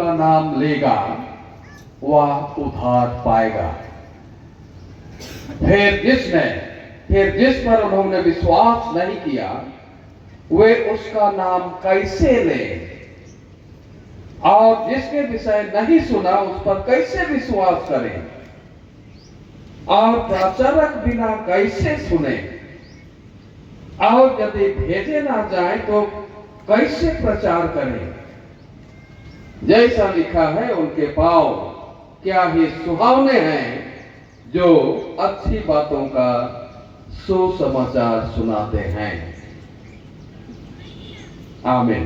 का नाम लेगा वह उद्धार पाएगा। फिर जिस पर उन्होंने विश्वास नहीं किया वे उसका नाम कैसे लें, और जिसके विषय नहीं सुना उस पर कैसे विश्वास करें, और प्रचारक बिना कैसे सुने, और यदि भेजे ना जाए तो कैसे प्रचार करें। जैसा लिखा है, उनके पांव क्या ही सुहावने हैं जो अच्छी बातों का सुसमाचार सुनाते हैं। आमीन।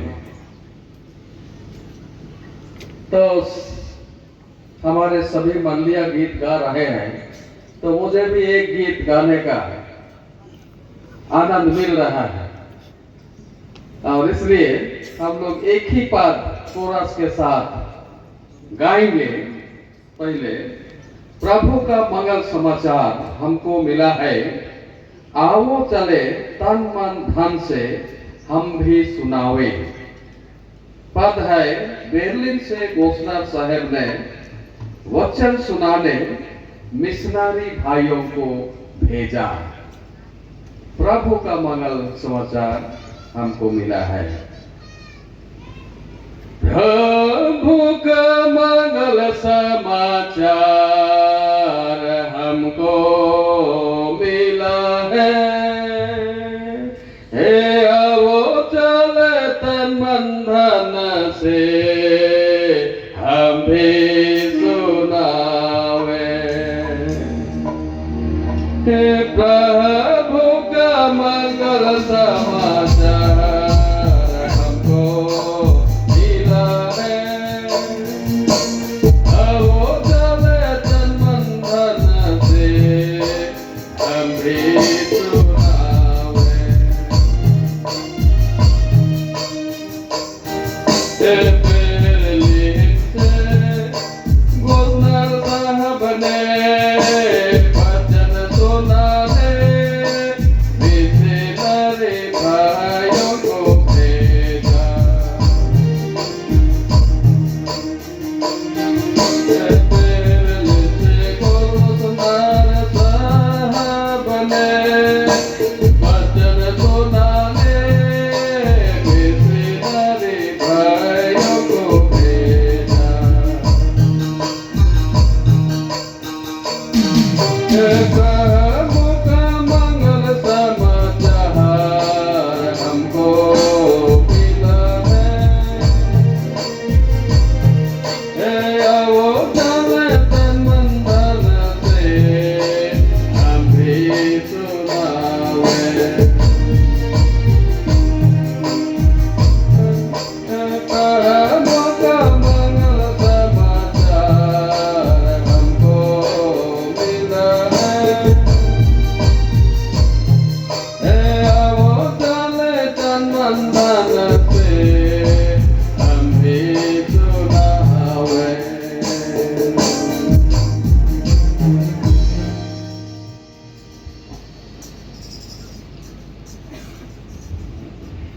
तो हमारे सभी मंडलियां गीत गा रहे हैं, तो मुझे भी एक गीत गाने का आनंद मिल रहा है, और इसलिए हम लोग एक ही पद कोरस के साथ गाएंगे। पहले, प्रभु का मंगल समाचार हमको मिला है, आओ चले तन मन धन से हम भी सुनावे। पद है, बर्लिन से गोस्नर साहब ने वचन सुनाने मिशनरी भाइयों को भेजा। प्रभु का मंगल समाचार हमको मिला है। प्रभु का मंगल समाचार हमको मिला है, हे आओ चले तन मन धन से हम भी सुनावे। हे प्रभु का मंगल समाचार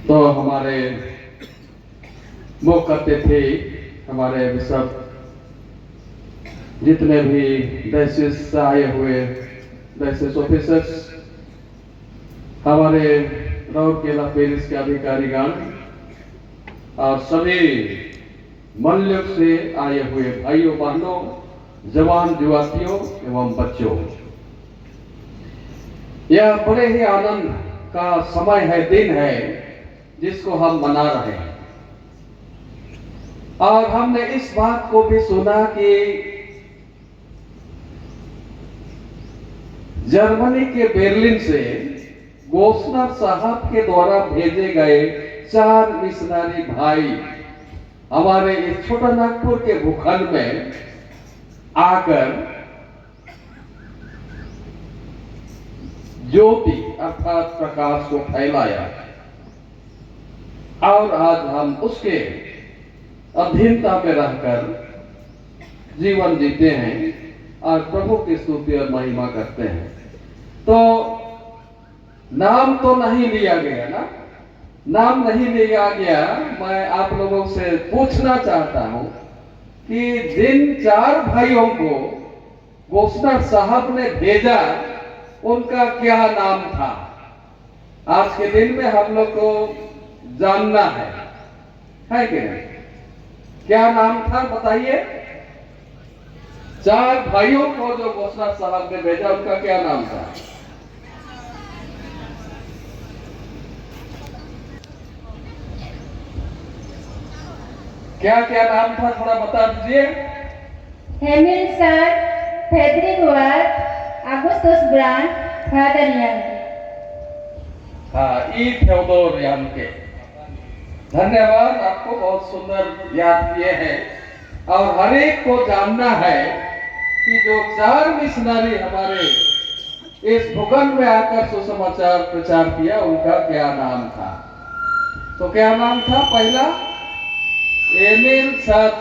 तो हमारे वो करते थे, हमारे सब जितने भी डायसिस से आए हुए डायसिस ऑफिसर्स, हमारे राउरकेला पेरिस के अधिकारीगण और सभी मल्लक से आए हुए भाइयों बहनों, जवान युवतियों एवं बच्चों, यह बड़े ही आनंद का समय है, दिन है जिसको हम मना रहे हैं। और हमने इस बात को भी सुना कि जर्मनी के बर्लिन से गोस्नर साहब के द्वारा भेजे गए 4 मिशनरी भाई हमारे इस छोटा नागपुर के भूखंड में आकर ज्योति अर्थात प्रकाश को फैलाया, और आज हम उसके अधीनता में रहकर जीवन जीते हैं और प्रभु की स्तुति और महिमा करते हैं। तो नाम तो नहीं लिया गया ना, नाम नहीं लिया गया। मैं आप लोगों से पूछना चाहता हूं कि जिन 4 भाइयों को गवर्नर साहब ने भेजा उनका क्या नाम था। आज के दिन में हम लोग को जानना है कि नहीं? क्या नाम था बताइए। 4 भाइयों को जो गवर्नर साहब ने भेजा उनका क्या नाम था? क्या क्या नाम था थोड़ा बता दीजिए। Hamilton, Frederick Ward, Augustus Brand, father Young. हाँ, ई थियोडोर यानके। धन्यवाद, आपको बहुत सुंदर याद किए हैं। और हर एक को जानना है कि जो 4 मिशनरी हमारे इस भूखंड में आकर सुसमाचार प्रचार किया उनका क्या नाम था। तो क्या नाम था? पहला एमिल साथ,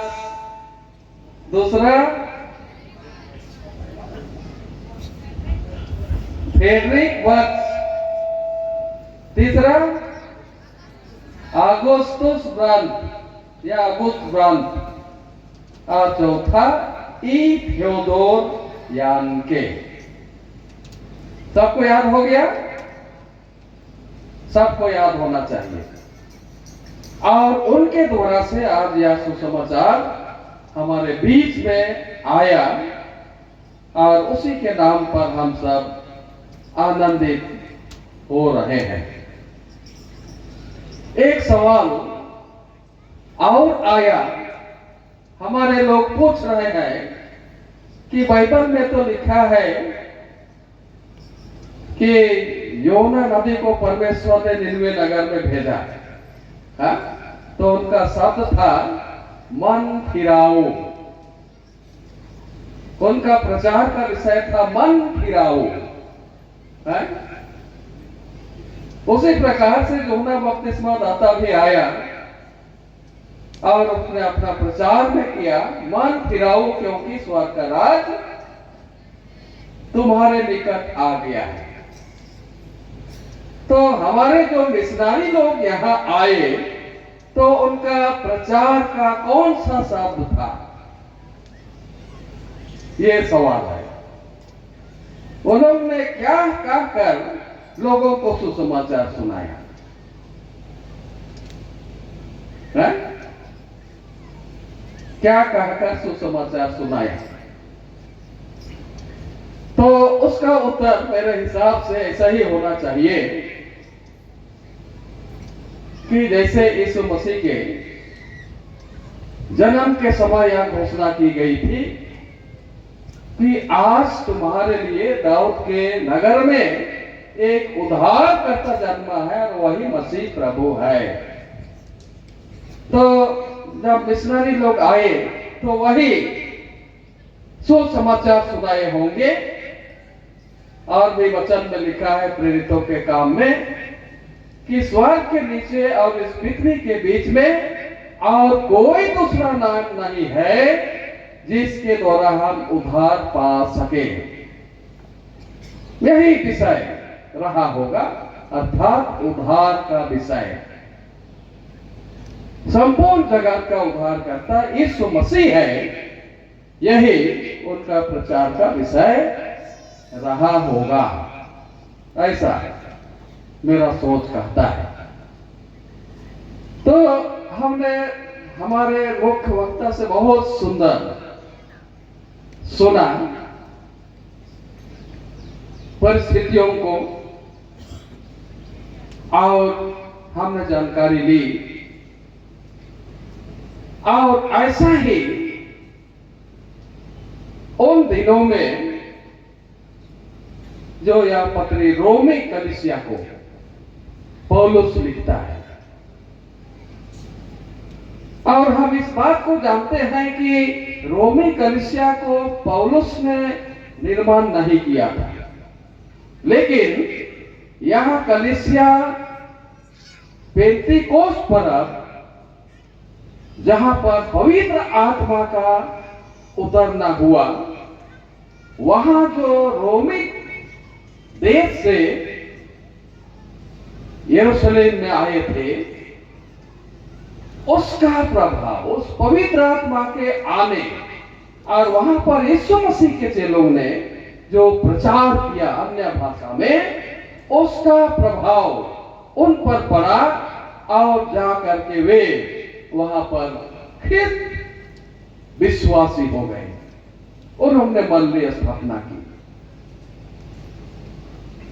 दूसरा फ्रेडरिक वर्क्स, तीसरा अगुस्तुस ब्रांड या अगुस्त ब्रांड, और चौथा ई थियोडोर यानके। सबको याद हो गया? सबको याद होना चाहिए। और उनके द्वारा से आज यह सुसमाचार हमारे बीच में आया और उसी के नाम पर हम सब आनंदित हो रहे हैं। एक सवाल और आया, हमारे लोग पूछ रहे हैं कि बाइबल में तो लिखा है कि योना नबी को परमेश्वर ने निनवे नगर में भेजा। हाँ? तो उनका शब्द था मन फिराओ। उनका प्रचार का विषय था मन फिराओ। हाँ? उसी प्रकार से यूहन्ना बपतिस्मा दाता भी आया और उसने अपना प्रचार में किया, मन फिराओ क्योंकि स्वर्ग का राज तुम्हारे निकट आ गया है। तो हमारे जो मिशनरी लोग यहाँ आए तो उनका प्रचार का कौन सा शब्द था, ये सवाल है। उन्होंने क्या कहकर लोगों को सुसमाचार सुनाया है? क्या कहकर सुसमाचार सुनाया? तो उसका उत्तर मेरे हिसाब से ऐसा ही होना चाहिए कि जैसे यीशु मसीह के जन्म के समय यह घोषणा की गई थी कि आज तुम्हारे लिए दाऊद के नगर में एक उद्धारकर्ता जन्मा है और वही मसीह प्रभु है। तो जब मिशनरी लोग आए तो वही सुसमाचार सुनाए होंगे। और भी वचन में लिखा है प्रेरितों के काम में कि स्वर्ग के नीचे और इस पृथ्वी के बीच में और कोई दूसरा नाम नहीं है जिसके द्वारा हम उद्धार पा सके। यही विषय रहा होगा, अर्थात उद्धार का विषय। संपूर्ण जगत का उद्धार करता यीशु मसीह है, यही उनका प्रचार का विषय रहा होगा, ऐसा मेरा सोच कहता है। तो हमने हमारे मुख्य वक्ता से बहुत सुंदर सुना परिस्थितियों को और हमने जानकारी ली। और ऐसा ही उन दिनों में जो यह पत्री रोमी कलीसिया को पौलुस लिखता है, और हम इस बात को जानते हैं कि रोमी कलीसिया को पौलुस ने निर्माण नहीं किया था, लेकिन यह कलीसिया पेंतीकोस्त पर्व जहां पर पवित्र आत्मा का उतरना हुआ, वहां जो रोमी देश से यरूशलेम में आए थे उसका प्रभाव, उस पवित्र आत्मा के आने और वहां पर यीशु मसीह के चेलों ने जो प्रचार किया अन्य भाषा में, उसका प्रभाव उन पर पड़ा और जा करके वे वहां पर फिर विश्वासी हो गए। उन्होंने मंदिर स्थापना की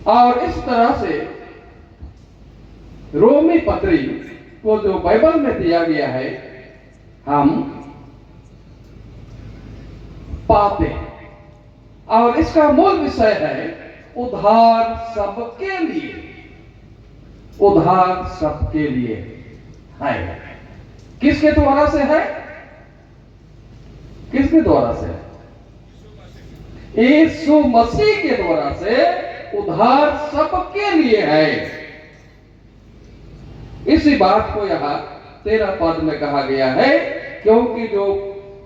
और इस तरह से रोमी पत्री को जो बाइबल में दिया गया है हम पाते हैं। और इसका मूल विषय है उद्धार सबके लिए, उद्धार सबके लिए है। किसके द्वारा से है? किसके द्वारा से? यीशु मसीह के द्वारा से उद्धार सबके लिए है। इसी बात को यहां 13 पद में कहा गया है, क्योंकि जो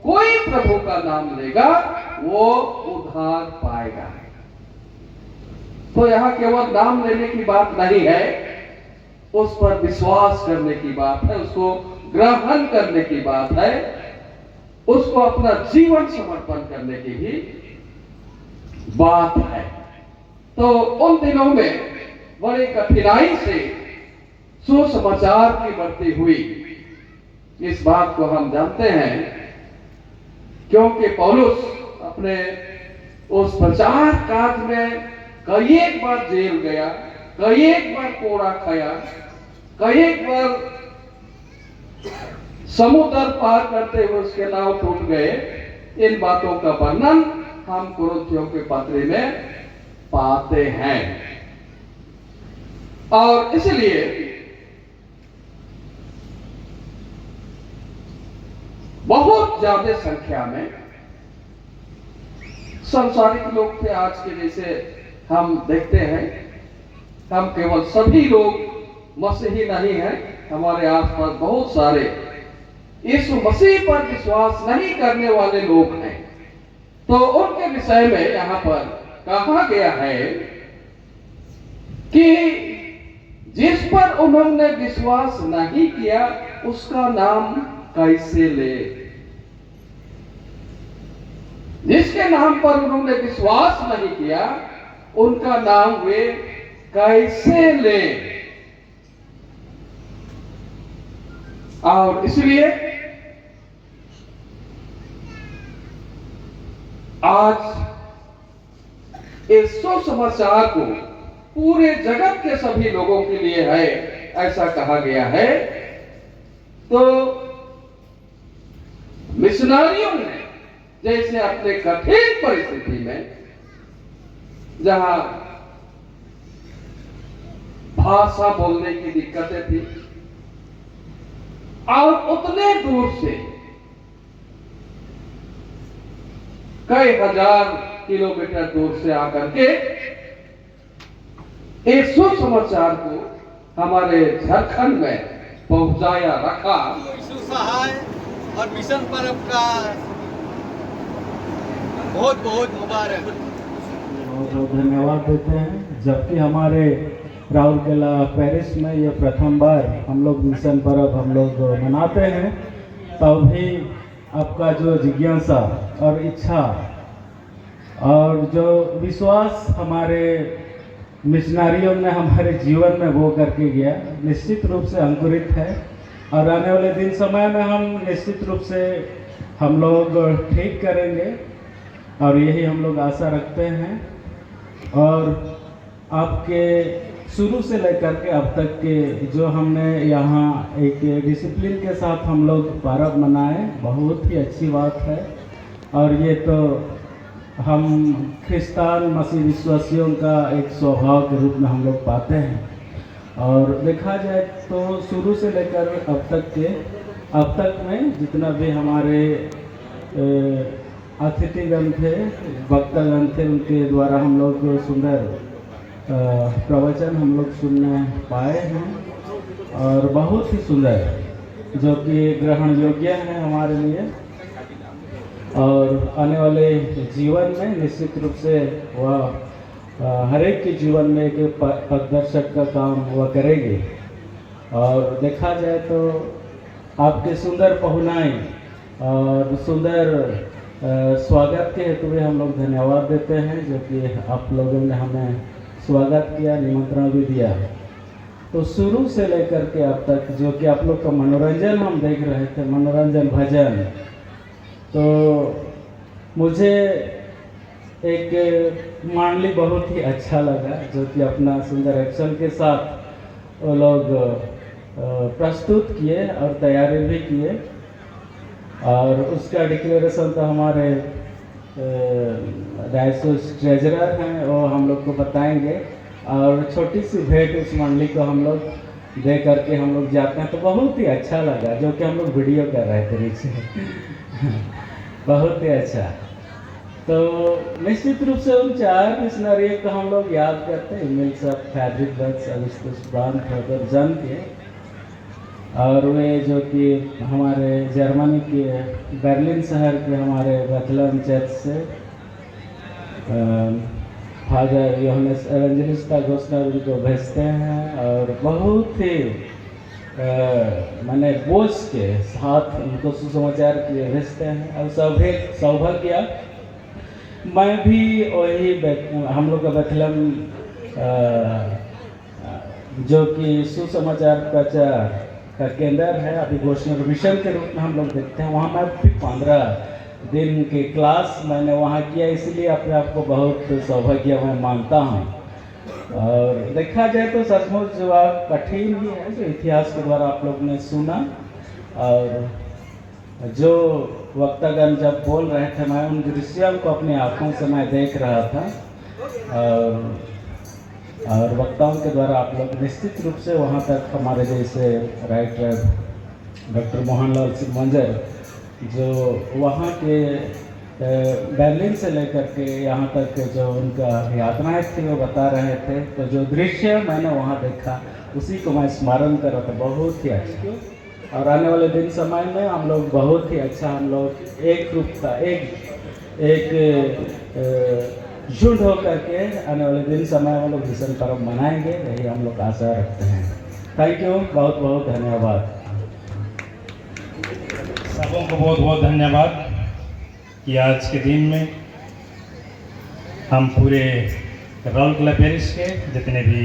कोई प्रभु का नाम लेगा वो उद्धार पाएगा। तो यहां केवल नाम लेने की बात नहीं है, उस पर विश्वास करने की बात है, उसको ग्रहण करने की बात है, उसको अपना जीवन समर्पण करने की भी बात है। तो उन दिनों में बड़ी कठिनाई से सुसमाचार की बढ़ती हुई, इस बात को हम जानते हैं, क्योंकि पौलुस अपने उस प्रचार काज में कई एक बार जेल गया, कई एक बार कोड़ा खाया, कई एक बार समुद्र पार करते हुए उसके नाव टूट गए। इन बातों का वर्णन हम कुरिन्थियों के पत्र में पाते हैं। और इसलिए बहुत ज्यादा संख्या में सांसारिक लोग थे। आज के जैसे हम देखते हैं, हम केवल सभी लोग मसीही नहीं हैं, हमारे आसपास बहुत सारे यीशु मसीह पर विश्वास नहीं करने वाले लोग हैं। तो उनके विषय में यहां पर कहा गया है कि जिस पर उन्होंने विश्वास नहीं किया उसका नाम कैसे ले। जिसके नाम पर उन्होंने विश्वास नहीं किया उनका नाम वे कैसे ले। और इसलिए आज इस सुसमाचार को पूरे जगत के सभी लोगों के लिए है, ऐसा कहा गया है। तो मिशनरियों ने जैसे अपने कठिन परिस्थिति में, जहां भाषा बोलने की दिक्कतें थी और उतने दूर से कई हजार किलोमीटर दूर से आकर के एक सुसमाचार को हमारे झारखंड में पहुंचाया रखा। सहाय और मिशन पर्व का बहुत बहुत मुबारक। बहुत बहुत धन्यवाद देते हैं। जबकि हमारे राउरकेला पेरिस में ये प्रथम बार हम लोग मिशन पर्व हम लोग मनाते हैं, तब भी आपका जो जिज्ञासा और इच्छा और जो विश्वास हमारे मिशनरियों ने हमारे जीवन में वो करके गया, निश्चित रूप से अंकुरित है। और आने वाले दिन समय में हम निश्चित रूप से हम लोग ठीक करेंगे और यही हम लोग आशा रखते हैं। और आपके शुरू से लेकर के अब तक के जो हमने यहाँ एक डिसिप्लिन के साथ हम लोग पर्व मनाए, बहुत ही अच्छी बात है। और ये तो हम ख्रिस्तान मसीह विश्वासियों का एक स्वभाव के रूप में हम लोग पाते हैं। और देखा जाए तो शुरू से लेकर अब तक में जितना भी हमारे अतिथिगण थे, वक्तागण थे, उनके द्वारा हम लोग सुंदर प्रवचन हम लोग सुनने पाए हैं और बहुत ही सुंदर, जो कि ग्रहण योग्य है हमारे लिए। और आने वाले जीवन में निश्चित रूप से वह हर एक के जीवन में एक पथदर्शक का काम वह करेगी। और देखा जाए तो आपके सुंदर पहुनाई और सुंदर स्वागत के हेतु भी हम लोग धन्यवाद देते हैं, जो कि आप लोगों ने हमें स्वागत किया, निमंत्रण भी दिया। तो शुरू से लेकर के अब तक जो कि आप लोग का मनोरंजन हम देख रहे थे, मनोरंजन भजन, तो मुझे एक मांडली बहुत ही अच्छा लगा, जो कि अपना सुंदर एक्शन के साथ वो लोग प्रस्तुत किए और तैयारी भी किए। और उसका डिक्लेरेशन तो हमारे डायसिस ट्रेजरर हैं, वो हम लोग को बताएंगे। और छोटी सी भेंट उस मंडली को हम लोग दे करके हम लोग जाते हैं, तो बहुत ही अच्छा लगा, जो कि हम लोग वीडियो कर रहे थे नीचे। बहुत ही अच्छा। तो निश्चित रूप से उन 4 मिशनरियों को हम लोग याद करते हैं, mills of fabric birds Augustus brand father जन के, और वे जो कि हमारे जर्मनी के बर्लिन शहर के हमारे बेथलेहम चर्च से फादर योहानेस एवेंजलिस्ट घोषणा उनको भेजते हैं, और बहुत ही माने बोझ के साथ उनको सुसमाचार के लिए भेजते हैं। और सौभाग्य मैं भी वही हम लोग का बेथलेहम जो कि सुसमाचार प्रचार का केंद्र है, अभी घोषणा मिशन के रूप में हम लोग देखते हैं, वहाँ मैं भी 15 दिन की क्लास मैंने वहाँ किया, इसलिए अपने आप को बहुत सौभाग्य मैं मानता हूँ। और देखा जाए तो सचमुच जवाब कठिन ही है, जो इतिहास के द्वारा आप लोग ने सुना। और जो वक्तागण जब बोल रहे थे, मैं उन दृश्यों को अपनी आँखों से मैं देख रहा था, और वक्ताओं के द्वारा आप लोग निश्चित रूप से वहाँ तक हमारे जैसे राइटर डॉक्टर मोहनलाल सिंह मंजर, जो वहाँ के बर्लिन से लेकर के यहाँ तक के जो उनका यात्राएं थी वो बता रहे थे, तो जो दृश्य मैंने वहाँ देखा उसी को मैं स्मरण कर रहा था। बहुत ही अच्छा। और आने वाले दिन समय में हम लोग बहुत ही अच्छा, हम लोग एक रूपता एक झुंड होकर के आने वाले दिन समय में लोग मिशन पर्व मनाएंगे, यही हम लोग आशा रखते हैं। थैंक यू, बहुत बहुत धन्यवाद। सबों को बहुत बहुत धन्यवाद कि आज के दिन में हम पूरे राउरकेला पेरिश के जितने भी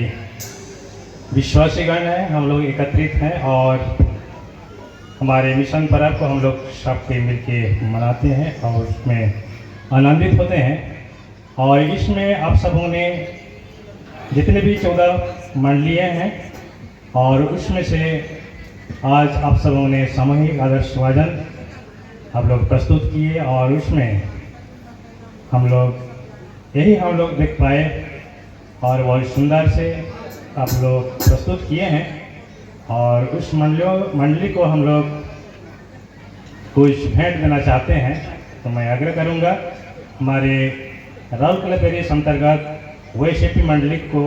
विश्वासीगण हैं, हम लोग एकत्रित हैं और हमारे मिशन पर्व को हम लोग सबके मिलके मनाते हैं और उसमें आनंदित होते हैं। और इसमें आप सबों ने जितने भी 14 मंडलियाँ हैं, और उसमें से आज आप सबों ने सामूहिक आदर्श वादन आप लोग प्रस्तुत किए, और उसमें हम लोग देख पाए, और बहुत सुंदर से आप लोग प्रस्तुत किए हैं। और उस मंडली को हम लोग कुछ भेंट देना चाहते हैं, तो मैं आग्रह करूंगा हमारे राउरकेला पेरिश अंतर्गत वैशेपी मंडली को,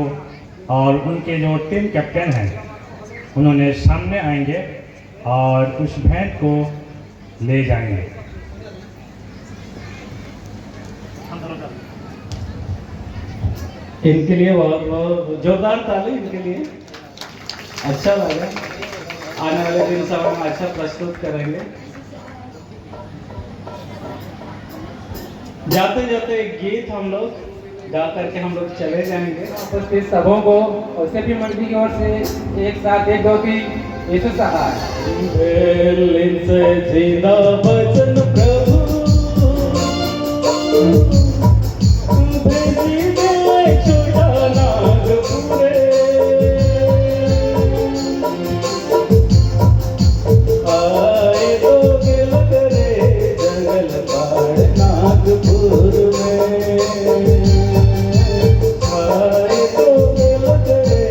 और उनके जो टीम कैप्टन हैं उन्होंने सामने आएंगे और उस भेंट को ले जाएंगे। इनके लिए बहुत बहुत जोरदार ताली इनके लिए। अच्छा लगा, आने वाले दिन सब हम अच्छा प्रस्तुत करेंगे। जाते जाते एक गीत हम लोग गा करके हम लोग चले जाएंगे। उपस्थित सबों को वैशेपी मंडली की ओर से एक साथ एक दो की यीशु सहाय। बेलिन से जिंदा वचन प्रभु भेजी दे छोटा नागपुरे, आए तो गिल करे जंगल पाड़ नागपुर में, आए तो गिल करे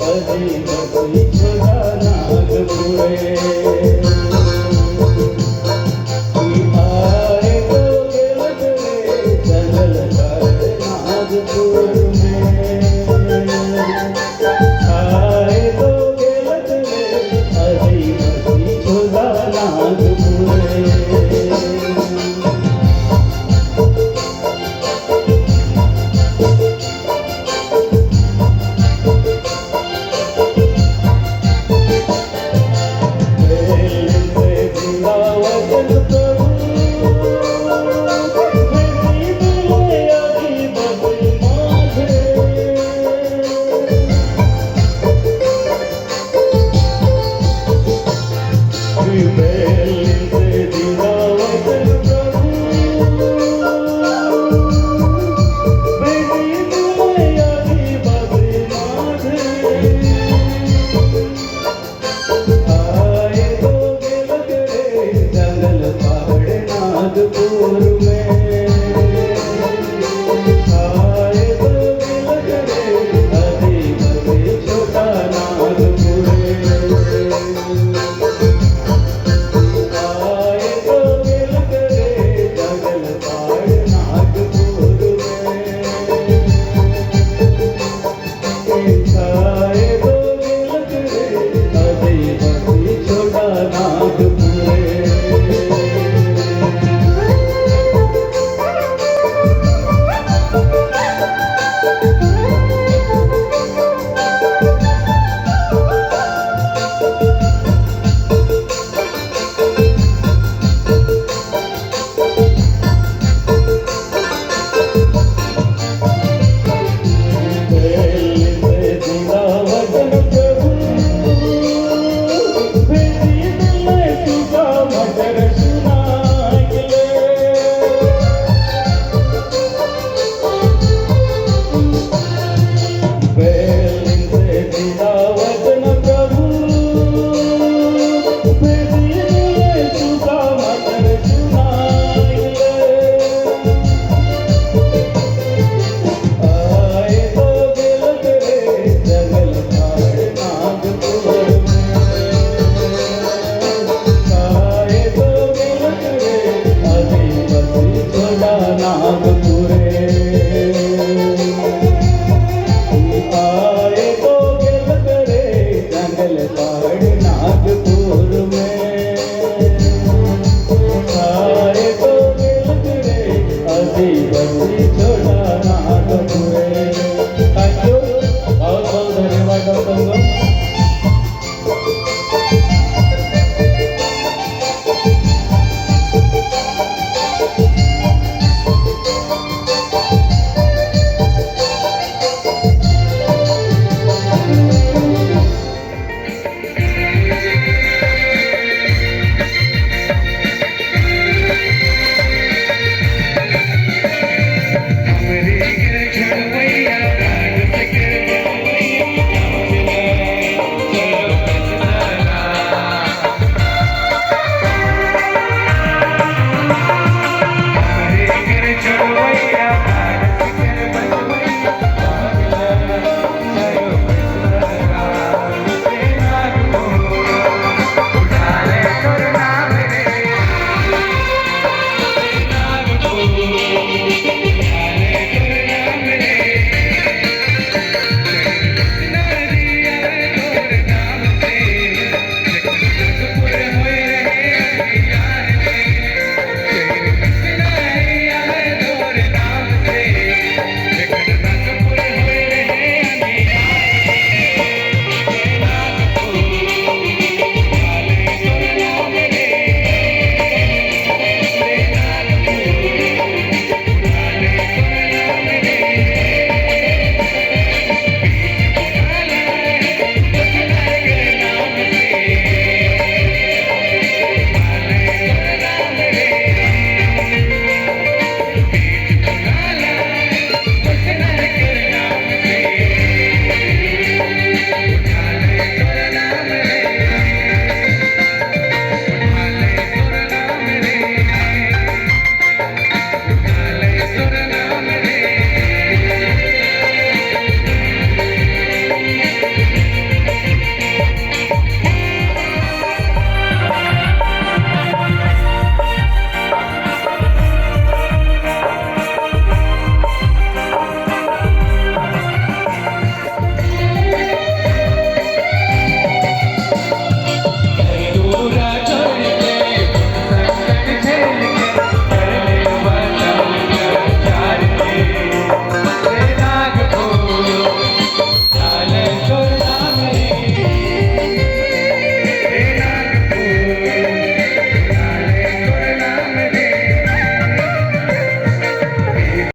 अजीब